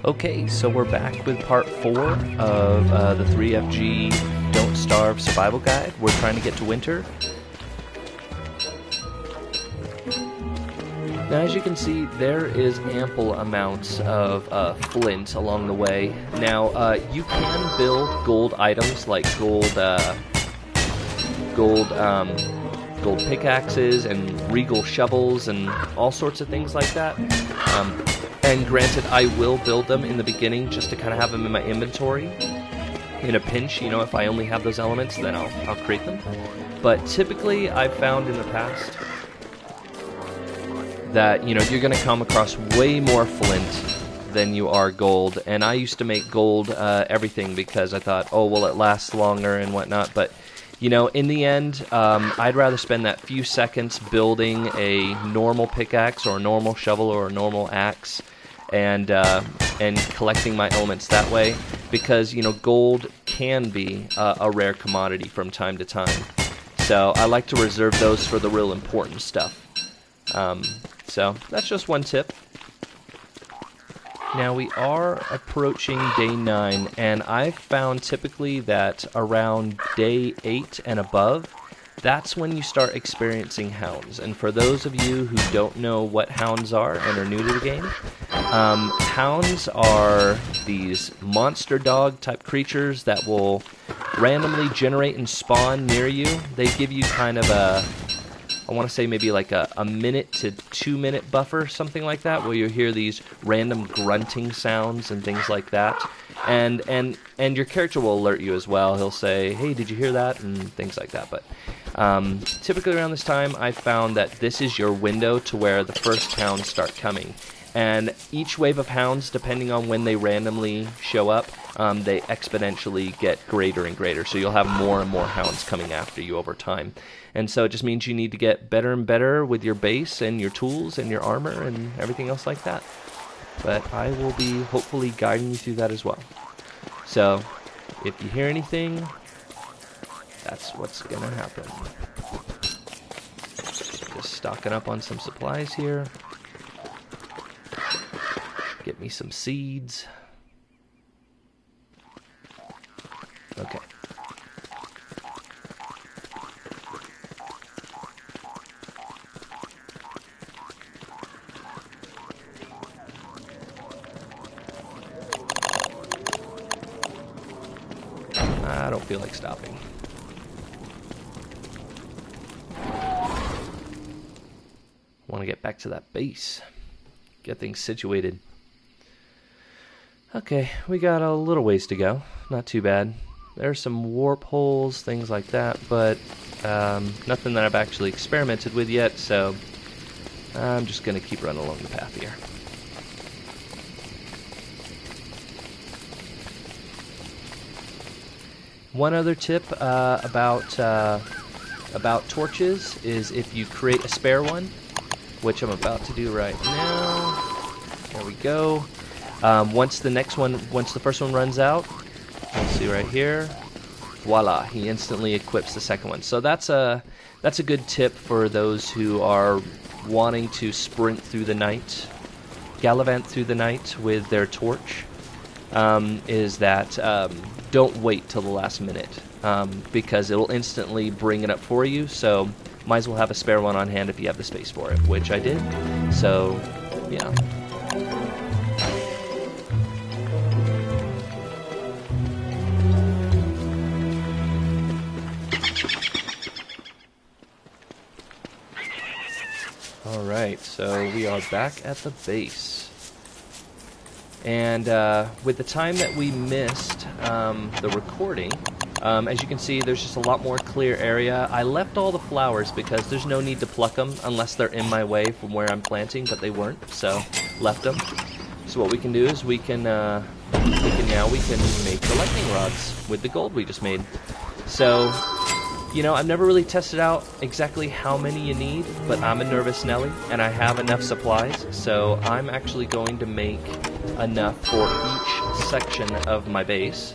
Okay, so we're back with part 4 of the 3FG Don't Starve Survival Guide. We're trying to get to winter. Now, as you can see, there is ample amounts of flint along the way. Now, you can build gold items like gold pickaxes and regal shovels and all sorts of things like that. And granted, I will build them in the beginning just to kind of have them in my inventory. In a pinch, you know, if I only have those elements, then I'll create them. But typically, I've found in the past that, you know, you're going to come across way more flint than you are gold. And I used to make gold everything because I thought, oh, well, it lasts longer and whatnot. But, you know, in the end, I'd rather spend that few seconds building a normal pickaxe or a normal shovel or a normal axe and collecting my elements that way, because, you know, gold can be a rare commodity from time to time. So I like to reserve those for the real important stuff. So that's just one tip. Now we are approaching day 9, and I've found typically that around day 8 and above, that's when you start experiencing hounds. And for those of you who don't know what hounds are and are new to the game, hounds are these monster dog type creatures that will randomly generate and spawn near you. They give you kind of a, I want to say maybe like a minute to 2 minute buffer, something like that, where you hear these random grunting sounds and things like that. And your character will alert you as well. He'll say, hey, did you hear that? And things like that. But typically around this time, I found that this is your window to where the first hounds start coming. And each wave of hounds, depending on when they randomly show up, they exponentially get greater and greater. So you'll have more and more hounds coming after you over time. And so it just means you need to get better and better with your base and your tools and your armor and everything else like that. But I will be hopefully guiding you through that as well. So if you hear anything, that's what's going to happen. Just stocking up on some supplies here. Get me some seeds. Okay. I don't feel like stopping. I want to get back to that base. Get things situated. Okay, we got a little ways to go. Not too bad. There's some warp holes, things like that, but nothing that I've actually experimented with yet, so I'm just going to keep running along the path here. One other tip about torches is if you create a spare one, which I'm about to do right now. There we go. Once the first one runs out, let's see right here, voila, he instantly equips the second one. So that's a good tip for those who are wanting to sprint through the night, gallivant through the night with their torch, is that don't wait till the last minute, because it'll instantly bring it up for you, so might as well have a spare one on hand if you have the space for it, which I did, so yeah. Alright, so we are back at the base. And with the time that we missed the recording, as you can see, there's just a lot more clear area. I left all the flowers because there's no need to pluck them unless they're in my way from where I'm planting, but they weren't, so left them. So what we can do is we can make the lightning rods with the gold we just made. So, you know, I've never really tested out exactly how many you need, but I'm a nervous Nelly, and I have enough supplies, so I'm actually going to make enough for each section of my base.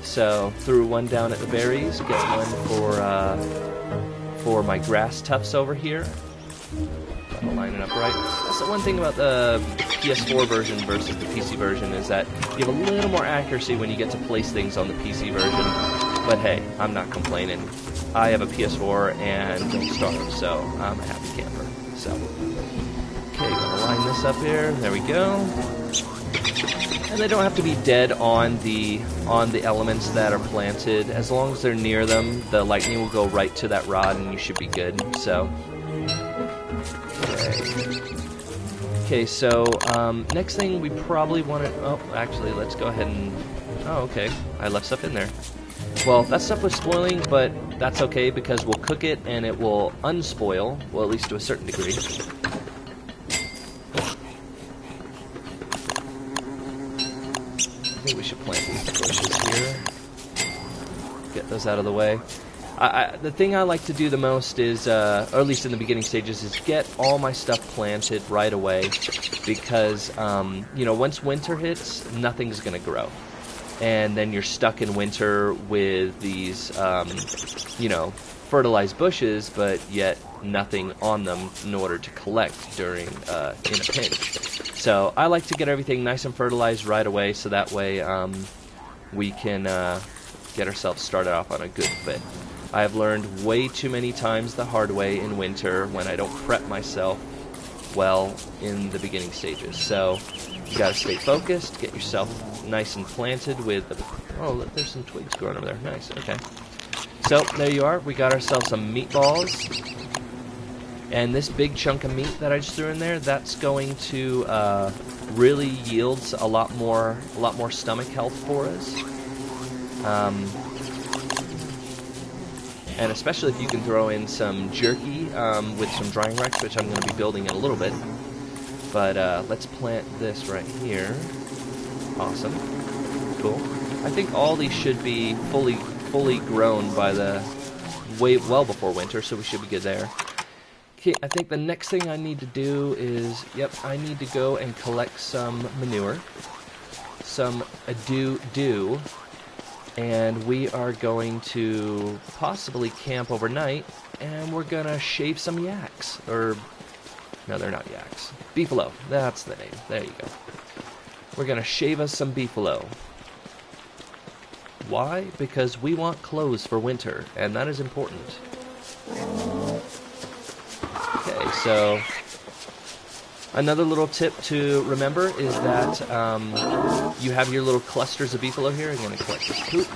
So, threw one down at the berries, get one for my grass tufts over here. to line it up right. That's the one thing about the PS4 version versus the PC version is that you have a little more accuracy when you get to place things on the PC version. But hey, I'm not complaining. I have a PS4 and don't starve, so I'm a happy camper. So, okay, gonna line this up here. There we go. And they don't have to be dead on the elements that are planted. As long as they're near them, the lightning will go right to that rod, and you should be good. So, okay. So next thing we probably want to. Oh, actually, let's go ahead and. Oh, okay. I left stuff in there. Well, that stuff was spoiling, but that's okay because we'll cook it and it will unspoil. Well, at least to a certain degree. I think we should plant these bushes here. Get those out of the way. The thing I like to do the most is, or at least in the beginning stages, is get all my stuff planted right away. Because, you know, once winter hits, nothing's going to grow. And then you're stuck in winter with these, you know, fertilized bushes, but yet nothing on them in order to collect during in a pinch. So I like to get everything nice and fertilized right away, so that way we can get ourselves started off on a good fit. I have learned way too many times the hard way in winter when I don't prep myself well in the beginning stages. So you gotta stay focused, get yourself nice and planted with the, oh, look, there's some twigs growing over there. Nice, okay. So there you are. We got ourselves some meatballs. And this big chunk of meat that I just threw in there, that's going to really yield a lot more stomach health for us. And especially if you can throw in some jerky with some drying racks, which I'm going to be building in a little bit. But let's plant this right here. Awesome. Cool. I think all these should be fully grown by the well before winter, so we should be good there. Okay, I think the next thing I need to do is, yep, I need to go and collect some manure, some dew, and we are going to possibly camp overnight, and we're gonna shave some yaks, or, no, they're not yaks. Beefalo, that's the name, there you go. We're gonna shave us some beefalo. Why? Because we want clothes for winter, and that is important. Okay, so another little tip to remember is that you have your little clusters of beefalo here. I'm going to collect this poop.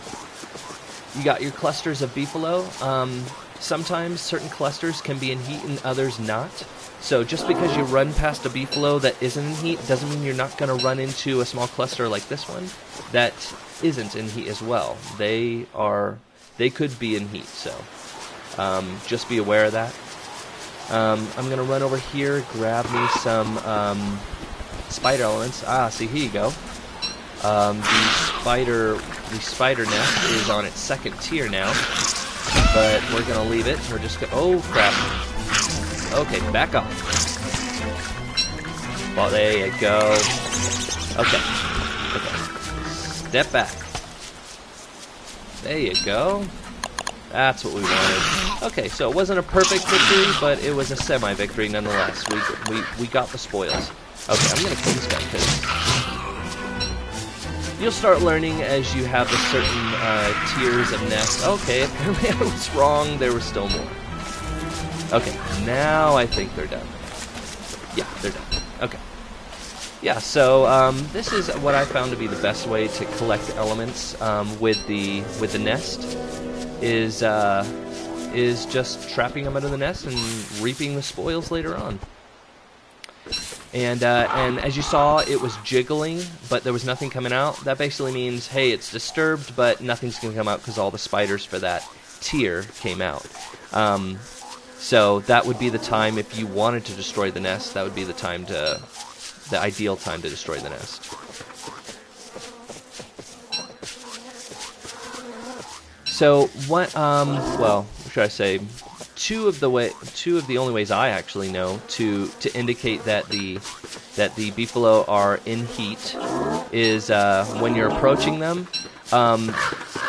You got your clusters of beefalo. Sometimes certain clusters can be in heat and others not. So just because you run past a beefalo that isn't in heat doesn't mean you're not going to run into a small cluster like this one that isn't in heat as well. They could be in heat, so just be aware of that. I'm going to run over here, grab me some spider elements. Ah, see, here you go. The spider nest is on its second tier now, but we're going to leave it. We're just going to... Oh, crap. Okay, back up. Well, there you go. Okay. Step back. There you go. That's what we wanted. Okay, so it wasn't a perfect victory, but it was a semi-victory nonetheless. We got the spoils. Okay, I'm gonna kill this guy because you'll start learning as you have the certain tiers of nests. Okay, apparently I was wrong. There was still more. Okay, now I think they're done. Yeah, they're done. Okay. Yeah, so this is what I found to be the best way to collect elements with the nest. Is just trapping them under the nest and reaping the spoils later on. And as you saw, it was jiggling, but there was nothing coming out. That basically means, hey, it's disturbed, but nothing's going to come out because all the spiders for that tier came out. So that would be the time, if you wanted to destroy the nest, that would be the ideal time to destroy the nest. So what? Well, what should I say? Two of the only ways I actually know to indicate that the beefalo are in heat is when you're approaching them.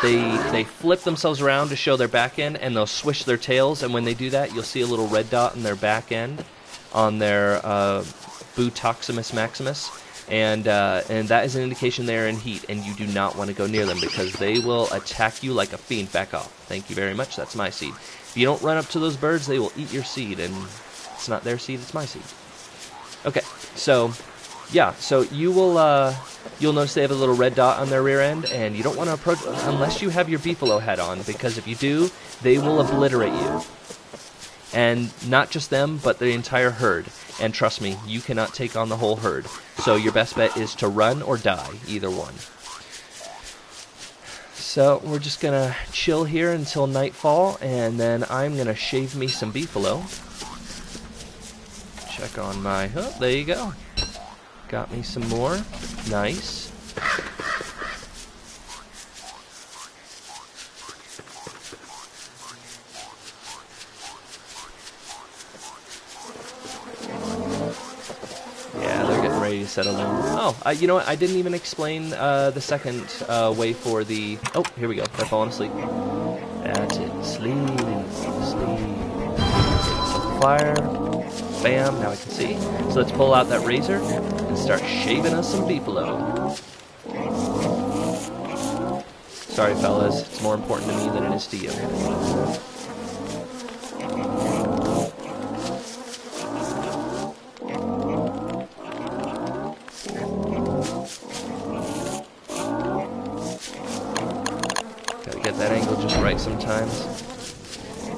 They flip themselves around to show their back end, and they'll swish their tails. And when they do that, you'll see a little red dot in their back end. on their Butoximus maximus, and that is an indication they're in heat, and you do not want to go near them because they will attack you like a fiend. Back off. Thank you very much. That's my seed. If you don't run up to those birds, they will eat your seed, and it's not their seed, it's my seed. Okay, so yeah, so you'll notice they have a little red dot on their rear end, and you don't want to approach unless you have your BEEFALO hat on, because if you do, they will obliterate you. And not just them, but the entire herd. And trust me, you cannot take on the whole herd. So your best bet is to run or die, either one. So we're just going to chill here until nightfall, and then I'm going to shave me some BEEFALO. Check on my... Oh, there you go. Got me some more. Nice. Yeah, they're getting ready to settle down. Oh, you know what? I didn't even explain the second way for the... Oh, here we go. They're falling asleep. That's it. Sleep. Sleep. Take some fire. Bam, now I can see. So let's pull out that razor and start shaving us some BEEFALO. Sorry, fellas. It's more important to me than it is to you. Gotta get that angle just right sometimes.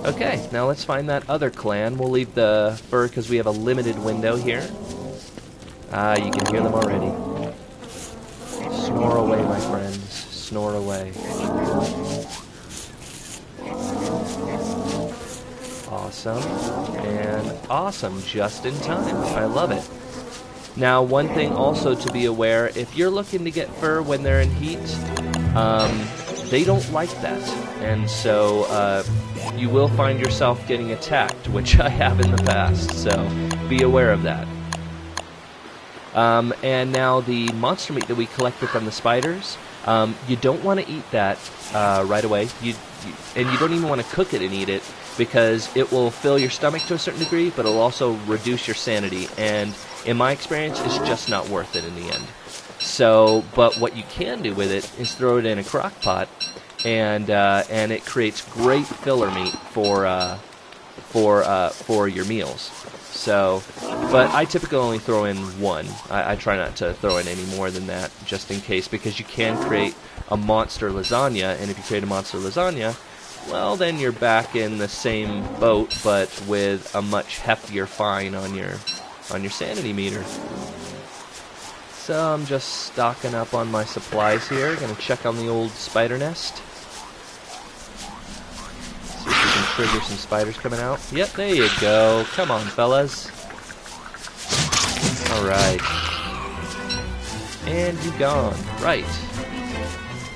Okay, now let's find that other clan. We'll leave the fur because we have a limited window here. Ah, you can hear them already. Snore away, my friends. Snore away. Awesome. And awesome, just in time. I love it. Now, one thing also to be aware, if you're looking to get fur when they're in heat, they don't like that. And so, you will find yourself getting attacked, which I have in the past, so be aware of that. And now the monster meat that we collected from the spiders, you don't want to eat that right away, and you don't even want to cook it and eat it, because it will fill your stomach to a certain degree, but it'll also reduce your sanity, and in my experience, it's just not worth it in the end. So, but what you can do with it is throw it in a crock pot, and it creates great filler meat for your meals. So, but I typically only throw in one. I try not to throw in any more than that, just in case, because you can create a monster lasagna, and if you create a monster lasagna, well, then you're back in the same boat, but with a much heftier fine on your sanity meter. So I'm just stocking up on my supplies here. Gonna check on the old spider nest. See if we can trigger some spiders coming out. Yep, there you go. Come on, fellas. Alright. And you gone. Right.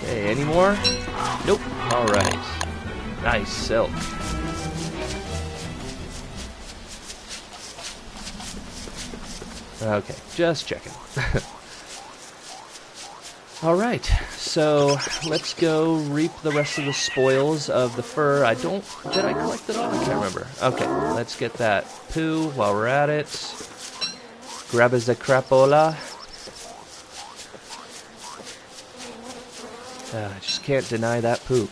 Okay, any more? Nope. Alright. Nice silk. Okay, just checking. Alright, so let's go reap the rest of the spoils of the fur. Did I collect it all? I can't remember. Okay, let's get that poo while we're at it. Grab a crapola. I just can't deny that poop.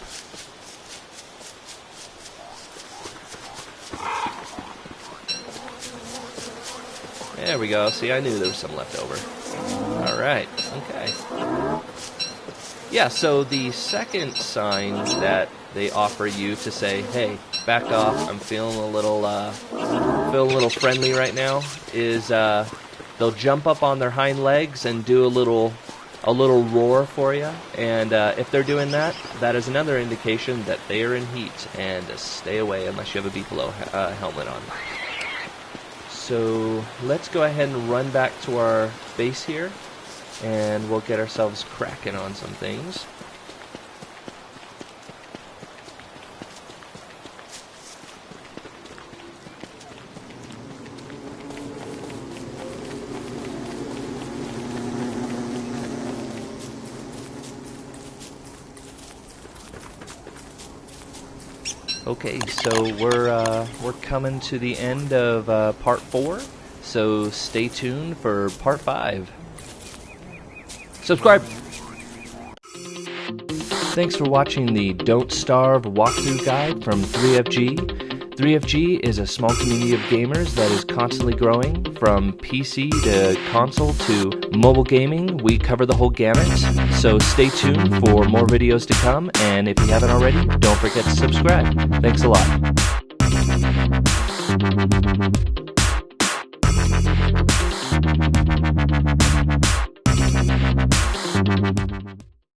There we go. See, I knew there was some left over. Alright, okay. Yeah, so the second sign that they offer you to say, hey, back off, I'm feeling a little friendly right now, is they'll jump up on their hind legs and do a little roar for you. And if they're doing that, that is another indication that they are in heat, and stay away unless you have a BEEFALO helmet on. So let's go ahead and run back to our base here, and we'll get ourselves cracking on some things. Okay, so we're coming to the end of part 4. So stay tuned for part 5. Subscribe! Thanks for watching the Don't Starve walkthrough guide from 3FG. 3FG is a small community of gamers that is constantly growing. From PC to console to mobile gaming, we cover the whole gamut. So stay tuned for more videos to come, and if you haven't already, don't forget to subscribe. Thanks a lot.